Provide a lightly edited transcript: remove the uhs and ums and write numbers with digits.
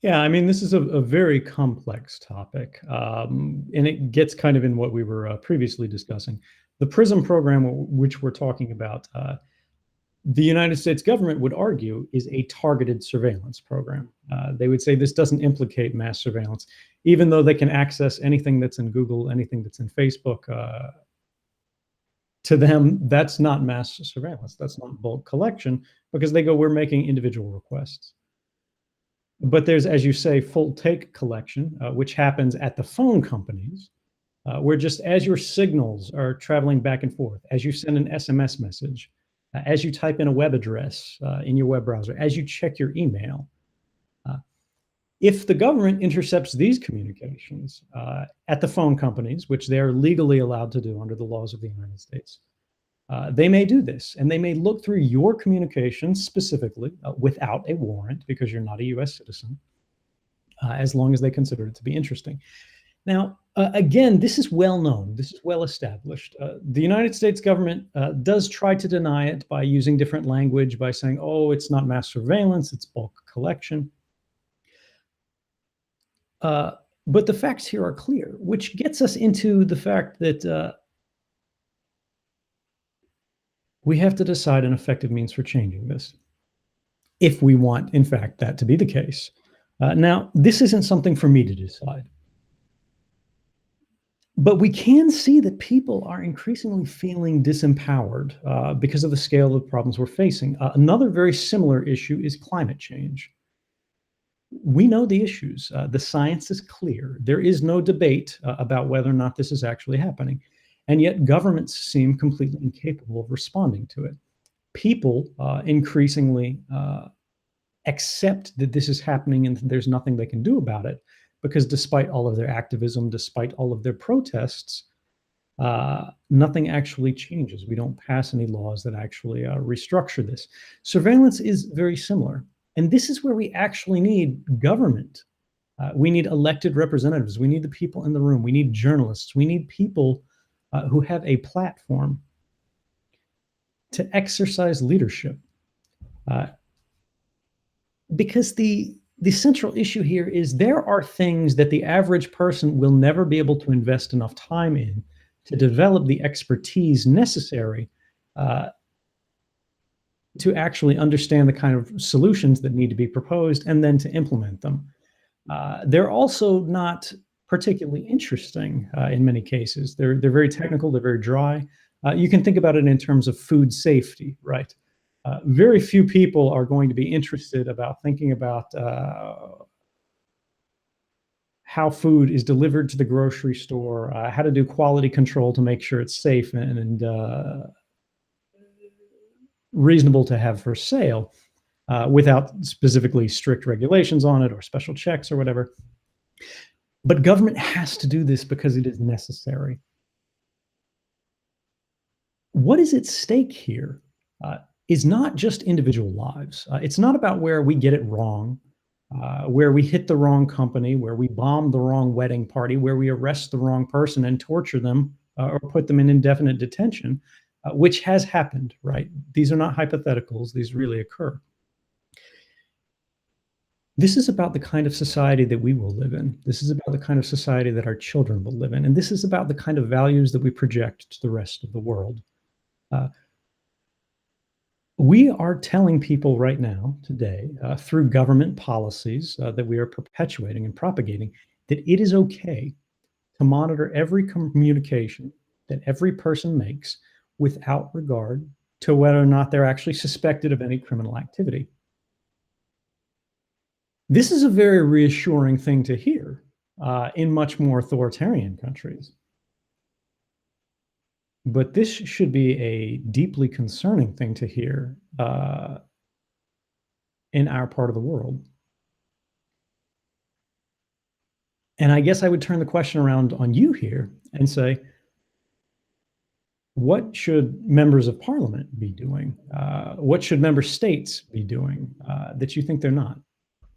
Yeah, I mean, this is a very complex topic, and it gets kind of in what we were previously discussing. The PRISM program, which we're talking about, the United States government would argue is a targeted surveillance program. They would say this doesn't implicate mass surveillance, even though they can access anything that's in Google, anything that's in Facebook. To them, that's not mass surveillance. That's not bulk collection because they go, we're making individual requests. But there's, as you say, full take collection, which happens at the phone companies, where just as your signals are traveling back and forth, as you send an SMS message, as you type in a web address in your web browser, as you check your email, uh, if the government intercepts these communications at the phone companies, which they are legally allowed to do under the laws of the United States, they may do this, and they may look through your communications specifically without a warrant because you're not a US citizen, as long as they consider it to be interesting. Now, again, this is well known. This is well established. The United States government does try to deny it by using different language, by saying, oh, it's not mass surveillance, it's bulk collection. But the facts here are clear, which gets us into the fact that we have to decide an effective means for changing this, if we want, in fact, that to be the case. Now, this isn't something for me to decide. But we can see that people are increasingly feeling disempowered because of the scale of the problems we're facing. Another very similar issue is climate change. We know the issues. The science is clear. There is no debate about whether or not this is actually happening. And yet governments seem completely incapable of responding to it. People increasingly accept that this is happening and there's nothing they can do about it, because despite all of their activism, despite all of their protests, nothing actually changes. We don't pass any laws that actually restructure this. Surveillance is very similar. And this is where we actually need government. We need elected representatives. We need the people in the room. We need journalists. We need people who have a platform to exercise leadership. Because the central issue here is there are things that the average person will never be able to invest enough time in to develop the expertise necessary to actually understand the kind of solutions that need to be proposed and then to implement them. They're also not particularly interesting in many cases. They're very technical, they're very dry. You can think about it in terms of food safety, right? Very few people are going to be interested about thinking about how food is delivered to the grocery store, how to do quality control to make sure it's safe and reasonable to have for sale without specifically strict regulations on it or special checks or whatever. But government has to do this because it is necessary. What is at stake here is not just individual lives. It's not about where we get it wrong, where we hit the wrong company, where we bomb the wrong wedding party, where we arrest the wrong person and torture them or put them in indefinite detention, which has happened, right? These are not hypotheticals, these really occur. This is about the kind of society that we will live in. This is about the kind of society that our children will live in. And this is about the kind of values that we project to the rest of the world. We are telling people right now, today, through government policies that we are perpetuating and propagating, that it is okay to monitor every communication that every person makes without regard to whether or not they're actually suspected of any criminal activity. This is a very reassuring thing to hear in much more authoritarian countries. But this should be a deeply concerning thing to hear in our part of the world. And I guess I would turn the question around on you here and say, what should members of parliament be doing? What should member states be doing that you think they're not?